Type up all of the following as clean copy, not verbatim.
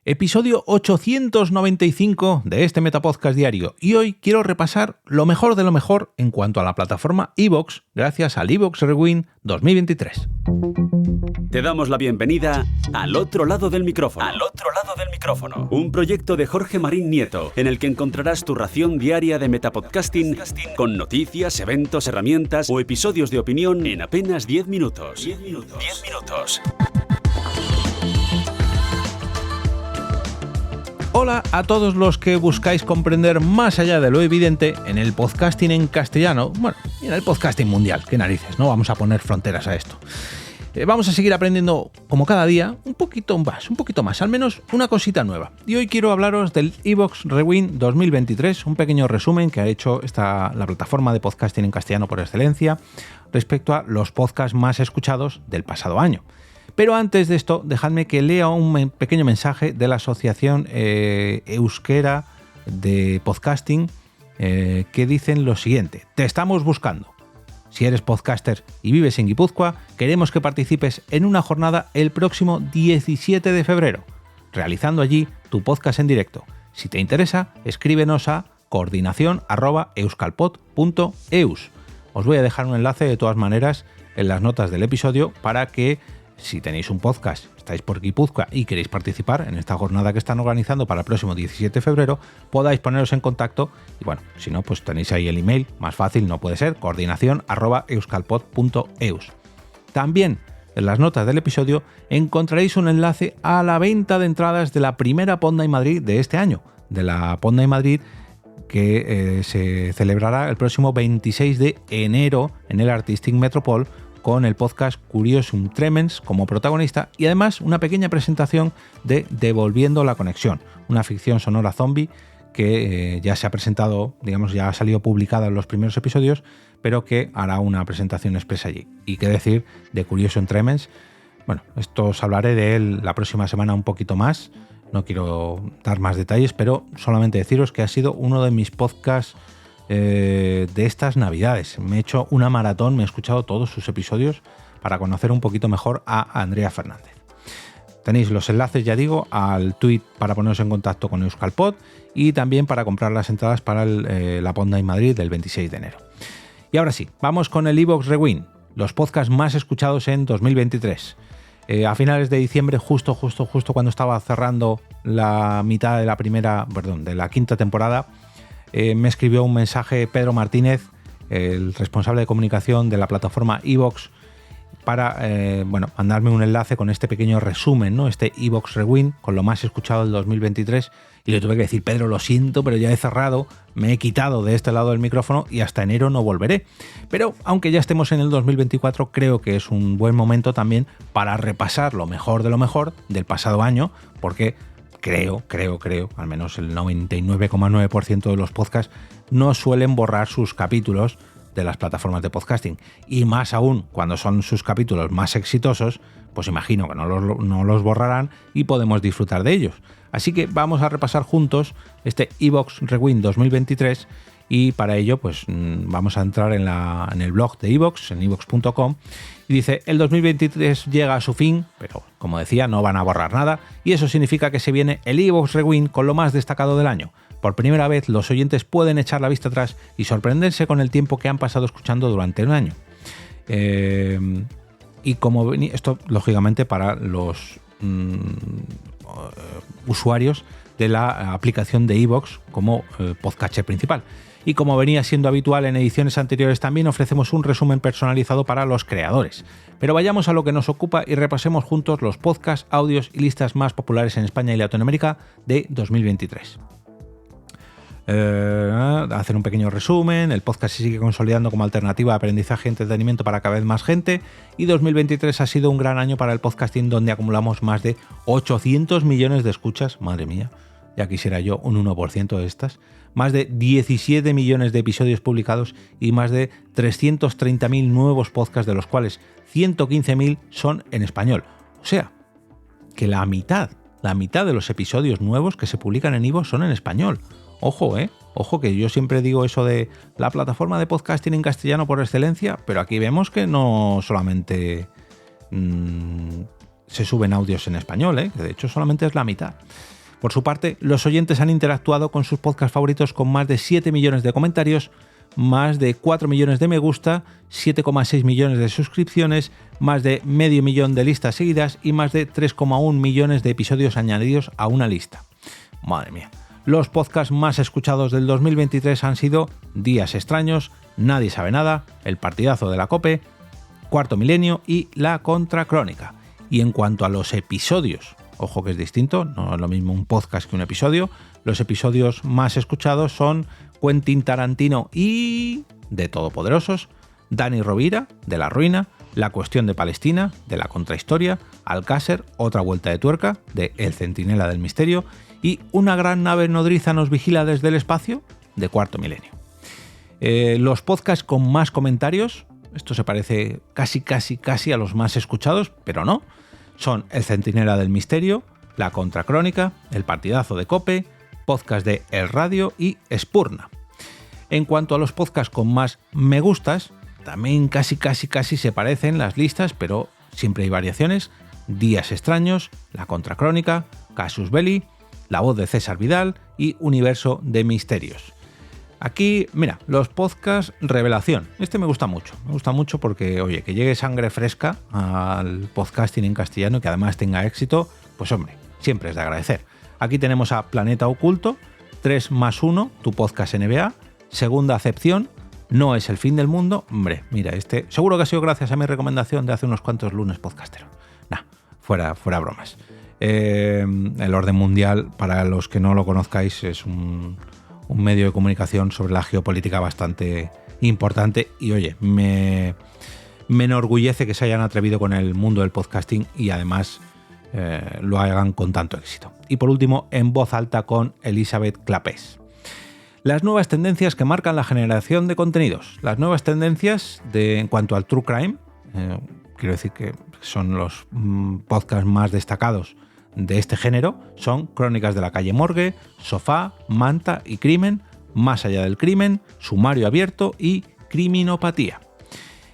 Episodio 895 de este Metapodcast diario, y hoy quiero repasar lo mejor de lo mejor en cuanto a la plataforma iVoox gracias al iVoox Rewind 2023. Te damos la bienvenida al otro lado del micrófono. Al otro lado del micrófono. Un proyecto de Jorge Marín Nieto, en el que encontrarás tu ración diaria de metapodcasting con noticias, eventos, herramientas o episodios de opinión en apenas 10 minutos. 10 minutos. Hola a todos los que buscáis comprender más allá de lo evidente en el podcasting en castellano, bueno, y en el podcasting mundial, qué narices, no vamos a poner fronteras a esto. Vamos a seguir aprendiendo, como cada día, un poquito más, al menos una cosita nueva. Y hoy quiero hablaros del iVoox Rewind 2023, un pequeño resumen que ha hecho la plataforma de podcasting en castellano por excelencia respecto a los podcasts más escuchados del pasado año. Pero antes de esto, dejadme que lea un pequeño mensaje de la Asociación Euskera de Podcasting que dicen lo siguiente: te estamos buscando. Si eres podcaster y vives en Guipúzcoa, queremos que participes en una jornada el próximo 17 de febrero, realizando allí tu podcast en directo. Si te interesa, escríbenos a coordinación@euskalpod.eus. Os voy a dejar un enlace de todas maneras en las notas del episodio para que, si tenéis un podcast, estáis por Guipúzcoa y queréis participar en esta jornada que están organizando para el próximo 17 de febrero, podáis poneros en contacto y bueno, si no, pues tenéis ahí el email, más fácil no puede ser, coordinación@euskalpod.eus. También en las notas del episodio encontraréis un enlace a la venta de entradas de la primera Podnight Madrid de este año, de la Podnight Madrid que se celebrará el próximo 26 de enero en el Artistic Metropol, con el podcast Curiosum Tremens como protagonista y además una pequeña presentación de Devolviendo la Conexión, una ficción sonora zombie que ya se ha presentado, digamos, ya ha salido publicada en los primeros episodios, pero que hará una presentación expresa allí. Y qué decir de Curiosum Tremens, bueno, esto os hablaré de él la próxima semana un poquito más, no quiero dar más detalles, pero solamente deciros que ha sido uno de mis podcasts de estas navidades. Me he hecho una maratón, me he escuchado todos sus episodios para conocer un poquito mejor a Andrea Fernández. Tenéis los enlaces, ya digo, al tweet para poneros en contacto con Euskalpod y también para comprar las entradas para la Podnight Madrid del 26 de enero. Y ahora sí, vamos con el iVoox Rewind, los podcasts más escuchados en 2023. A finales de diciembre, justo cuando estaba cerrando la mitad de la quinta temporada, me escribió un mensaje Pedro Martínez, el responsable de comunicación de la plataforma iVoox, para mandarme un enlace con este pequeño resumen, ¿no? Este iVoox Rewind con lo más escuchado del 2023, y le tuve que decir: Pedro, lo siento, pero ya he cerrado, me he quitado de este lado del micrófono y hasta enero no volveré. Pero aunque ya estemos en el 2024, creo que es un buen momento también para repasar lo mejor de lo mejor del pasado año, porque creo, al menos el 99,9% de los podcasts no suelen borrar sus capítulos de las plataformas de podcasting. Y más aún, cuando son sus capítulos más exitosos, pues imagino que no los borrarán y podemos disfrutar de ellos. Así que vamos a repasar juntos este iVoox Rewind 2023 y para ello pues vamos a entrar en el blog de iVoox, en iVoox.com, y dice: el 2023 llega a su fin, pero como decía, no van a borrar nada, y eso significa que se viene el iVoox Rewind con lo más destacado del año. Por primera vez los oyentes pueden echar la vista atrás y sorprenderse con el tiempo que han pasado escuchando durante un año. Y como esto, lógicamente, para los usuarios de la aplicación de iVoox como podcatcher principal. Y como venía siendo habitual en ediciones anteriores, también ofrecemos un resumen personalizado para los creadores. Pero vayamos a lo que nos ocupa y repasemos juntos los podcasts, audios y listas más populares en España y Latinoamérica de 2023. Hacer un pequeño resumen: el podcast se sigue consolidando como alternativa de aprendizaje y entretenimiento para cada vez más gente, y 2023 ha sido un gran año para el podcasting, donde acumulamos más de 800 millones de escuchas, madre mía, ya quisiera yo un 1% de estas, más de 17 millones de episodios publicados y más de 330.000 nuevos podcasts, de los cuales 115.000 son en español. O sea, que la mitad de los episodios nuevos que se publican en iVoox son en español. Ojo, ojo, que yo siempre digo eso de la plataforma de podcasting en castellano por excelencia, pero aquí vemos que no solamente se suben audios en español, que de hecho solamente es la mitad. Por su parte, los oyentes han interactuado con sus podcasts favoritos con más de 7 millones de comentarios, más de 4 millones de me gusta, 7,6 millones de suscripciones, más de medio millón de listas seguidas y más de 3,1 millones de episodios añadidos a una lista. Madre mía. Los podcasts más escuchados del 2023 han sido Días Extraños, Nadie sabe nada, El partidazo de la COPE, Cuarto Milenio y La Contracrónica. Y en cuanto a los episodios, ojo que es distinto, no es lo mismo un podcast que un episodio, los episodios más escuchados son Quentin Tarantino y de Todopoderosos, Dani Rovira, de La Ruina, La Cuestión de Palestina, de La Contrahistoria, Alcácer, Otra Vuelta de Tuerca, de El Centinela del Misterio y Una gran nave nodriza nos vigila desde el espacio, de Cuarto Milenio. Los podcasts con más comentarios, esto se parece casi a los más escuchados, pero no, son El Centinela del Misterio, La Contracrónica, El Partidazo de COPE, podcast de El Radio y Spurna. En cuanto a los podcasts con más me gustas, también casi se parecen las listas, pero siempre hay variaciones. Días Extraños, La Contracrónica, Casus Belli, La Voz de César Vidal y Universo de Misterios. Aquí, mira, los podcasts revelación. Este me gusta mucho porque, oye, que llegue sangre fresca al podcasting en castellano y que además tenga éxito, pues hombre, siempre es de agradecer. Aquí tenemos a Planeta Oculto, 3+1, tu podcast NBA, Segunda Acepción, No es el fin del mundo. Hombre, mira, este seguro que ha sido gracias a mi recomendación de hace unos cuantos lunes podcastero. Fuera bromas. El Orden Mundial, para los que no lo conozcáis, es un medio de comunicación sobre la geopolítica bastante importante y, oye, me enorgullece que se hayan atrevido con el mundo del podcasting y además lo hagan con tanto éxito. Y por último, En Voz Alta con Elizabeth Clapés. Las nuevas tendencias que marcan la generación de contenidos. Las nuevas tendencias en cuanto al True Crime, quiero decir que son los podcasts más destacados de este género, son Crónicas de la Calle Morgue, Sofá, Manta y Crimen, Más allá del crimen, Sumario abierto y Criminopatía.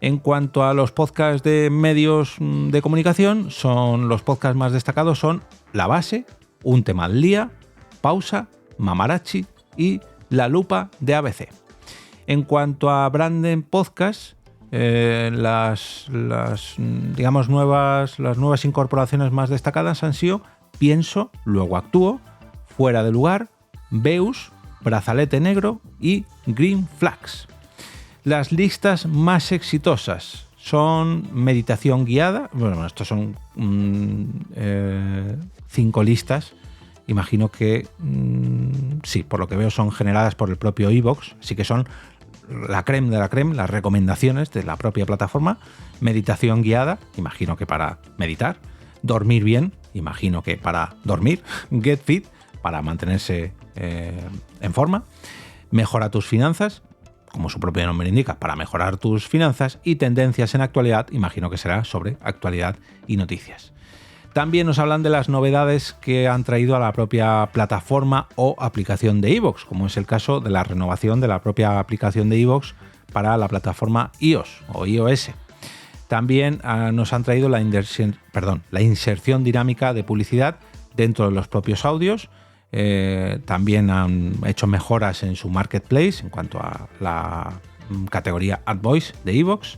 En cuanto a los podcasts de medios de comunicación, los podcasts más destacados son La Base, Un tema al día, Pausa, Mamarachi y La Lupa de ABC. En cuanto a Branden Podcast, las nuevas incorporaciones más destacadas han sido Pienso, luego actúo, Fuera de lugar, Beus, Brazalete negro y Green Flags. Las listas más exitosas son Meditación guiada. Bueno, estos son 5 listas. Imagino que sí, por lo que veo son generadas por el propio iVoox, así que son la crème de la crème, las recomendaciones de la propia plataforma. Meditación guiada, imagino que para meditar. Dormir bien, imagino que para dormir. Get Fit, para mantenerse en forma. Mejora tus finanzas, como su propio nombre indica, para mejorar tus finanzas. Y Tendencias en actualidad, imagino que será sobre actualidad y noticias. También nos hablan de las novedades que han traído a la propia plataforma o aplicación de iVoox, como es el caso de la renovación de la propia aplicación de iVoox para la plataforma iOS o iOS. También nos han traído la inserción dinámica de publicidad dentro de los propios audios. También han hecho mejoras en su marketplace en cuanto a la categoría AdVoice de iVoox.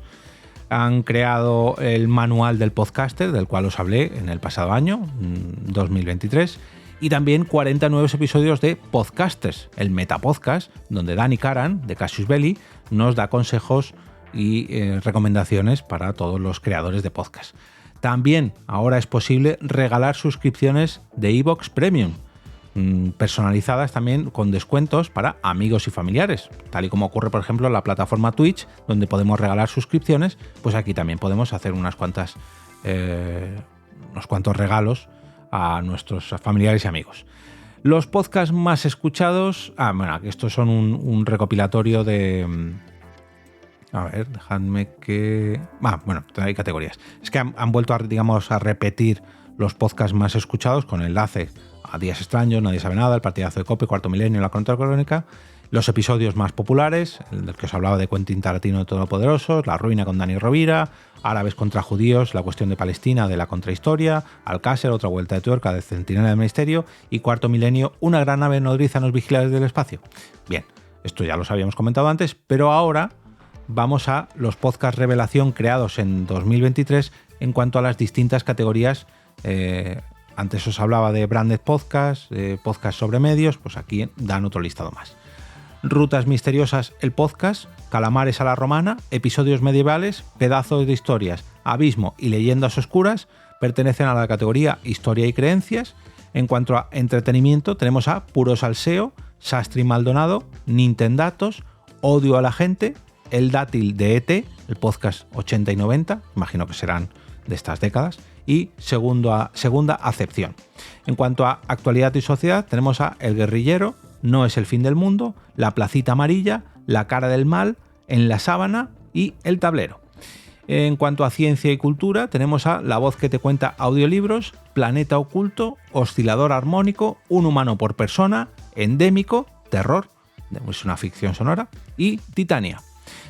Han creado el manual del podcaster, del cual os hablé en el pasado año, 2023, y también 40 nuevos episodios de Podcasters, el Metapodcast, donde Dani Karan, de Casus Belli, nos da consejos y recomendaciones para todos los creadores de podcast. También ahora es posible regalar suscripciones de iVoox Premium, personalizadas también con descuentos para amigos y familiares, tal y como ocurre por ejemplo en la plataforma Twitch, donde podemos regalar suscripciones. Pues aquí también podemos hacer unos cuantos regalos a nuestros familiares y amigos. Los podcasts más escuchados, estos son un recopilatorio de, a ver, dejadme que, hay categorías. Es que han vuelto a repetir los podcasts más escuchados con enlace a Días Extraños, Nadie sabe nada, El partidazo de COPE, Cuarto Milenio, La Contracrónica. Los episodios más populares, el del que os hablaba de Quentin Tarantino de Todopoderosos, La Ruina con Dani Rovira, Árabes contra Judíos, La Cuestión de Palestina de La Contrahistoria, Alcácer, Otra Vuelta de Tuerca de Centinela del Ministerio y Cuarto Milenio, Una gran nave nodriza nos vigila desde el espacio. Bien, esto ya los habíamos comentado antes, pero ahora vamos a los podcasts revelación creados en 2023 en cuanto a las distintas categorías. Antes os hablaba de branded podcast, podcast sobre medios, pues aquí dan otro listado más. Rutas misteriosas, el podcast, Calamares a la romana, episodios medievales, pedazos de historias, abismo y leyendas oscuras pertenecen a la categoría historia y creencias. En cuanto a entretenimiento tenemos a Puro Salseo, Sastre y Maldonado, Nintendatos, Odio a la gente, El Dátil de ET, el podcast 80 y 90, imagino que serán de estas décadas, y segunda acepción. En cuanto a actualidad y sociedad tenemos a El Guerrillero, No es el fin del mundo, La Placita Amarilla, La Cara del Mal, En la Sábana y El Tablero. En cuanto a ciencia y cultura, tenemos a La Voz que te cuenta audiolibros, Planeta Oculto, Oscilador Armónico, Un humano por persona, Endémico, Terror, es una ficción sonora, y Titania.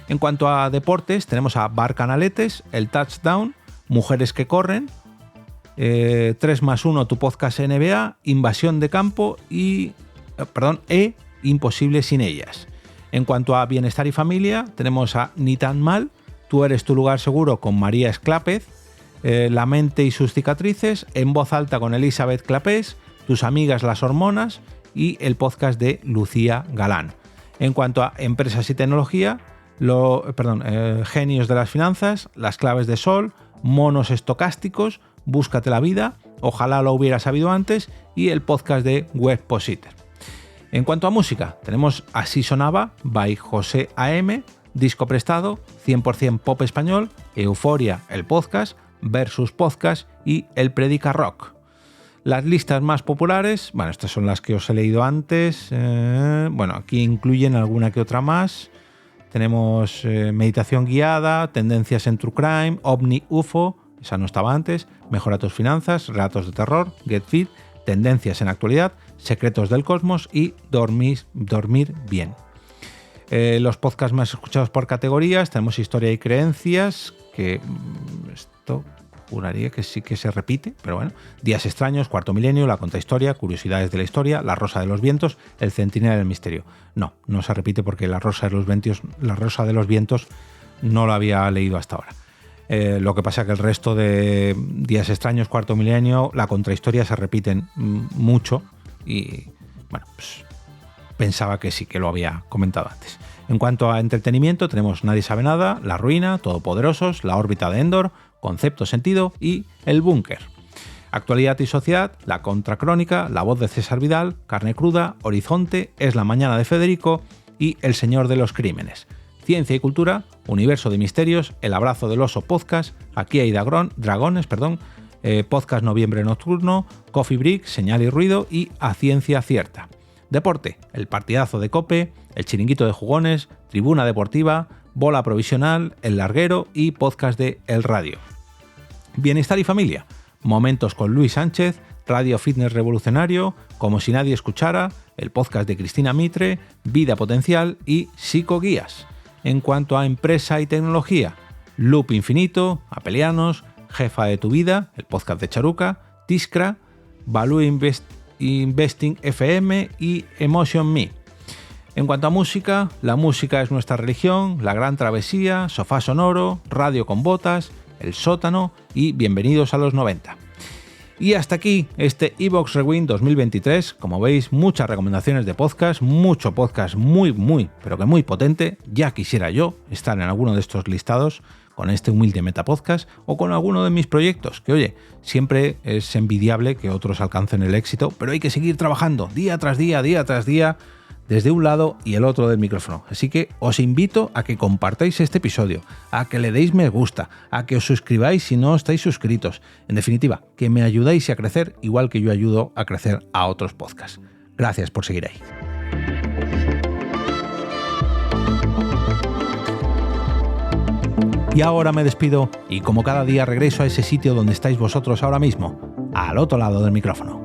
En cuanto a deportes, tenemos a Bar Canaletes, El Touchdown, Mujeres que corren, 3+1 tu podcast NBA, Invasión de campo y Imposible sin ellas. En cuanto a bienestar y familia, tenemos a Ni tan mal, Tú eres tu lugar seguro con María Esclápez, La mente y sus cicatrices, En voz alta con Elizabeth Clapés, Tus amigas las hormonas y el podcast de Lucía Galán. En cuanto a empresas y tecnología, Genios de las finanzas, Las claves de Sol, Monos estocásticos, Búscate la vida, Ojalá lo hubiera sabido antes y el podcast de Webpositor. En cuanto a música, tenemos Así sonaba, by José AM, Disco prestado, 100% pop español, Euforia, el podcast, Versus Podcast y El Predica Rock. Las listas más populares, bueno, estas son las que os he leído antes, aquí incluyen alguna que otra más. Tenemos Meditación guiada, Tendencias en True Crime, OVNI UFO, esa no estaba antes, Mejora tus finanzas, Relatos de terror, Get Fit, Tendencias en actualidad, Secretos del Cosmos y Dormir bien. Los podcasts más escuchados por categorías, tenemos Historia y creencias, que esto juraría que sí que se repite, pero bueno. Días extraños, Cuarto Milenio, La Contrahistoria, Curiosidades de la Historia, La Rosa de los Vientos, El Centinela del Misterio. No se repite porque La Rosa de los Vientos no lo había leído hasta ahora. Lo que pasa es que el resto de Días extraños, Cuarto Milenio, La Contrahistoria se repiten mucho y bueno, pues pensaba que sí que lo había comentado antes. En cuanto a entretenimiento tenemos Nadie sabe nada, La Ruina, Todopoderosos, La órbita de Endor, Concepto sentido y El búnker. Actualidad y sociedad, La contracrónica, La voz de César Vidal, Carne cruda, Horizonte, Es la mañana de Federico y El señor de los crímenes. Ciencia y cultura, Universo de misterios, El abrazo del oso podcast, Aquí hay dragones, podcast Noviembre nocturno, Coffee Break, Señal y ruido y A ciencia cierta. Deporte, El partidazo de COPE, El chiringuito de jugones, Tribuna deportiva, Bola provisional, El larguero y podcast de El radio. Bienestar y familia, Momentos con Luis Sánchez, Radio Fitness Revolucionario, Como si nadie escuchara, el podcast de Cristina Mitre, Vida potencial y Psicoguías. En cuanto a empresa y tecnología, Loop Infinito, Apelianos, Jefa de tu vida, el podcast de Charuca, Tiscra, Value Investing FM y Emotion Me. En cuanto a música, La música es nuestra religión, La gran travesía, Sofá sonoro, Radio con botas, El sótano y Bienvenidos a los 90. Y hasta aquí este Evox Rewind 2023. Como veis, muchas recomendaciones de podcast, mucho podcast muy, pero que muy potente. Ya quisiera yo estar en alguno de estos listados con este humilde Metapodcast o con alguno de mis proyectos, que oye, siempre es envidiable que otros alcancen el éxito, pero hay que seguir trabajando día tras día, desde un lado y el otro del micrófono. Así que os invito a que compartáis este episodio, a que le deis me gusta, a que os suscribáis si no estáis suscritos. En definitiva, que me ayudáis a crecer igual que yo ayudo a crecer a otros podcasts. Gracias por seguir ahí. Y ahora me despido y como cada día regreso a ese sitio donde estáis vosotros ahora mismo, al otro lado del micrófono.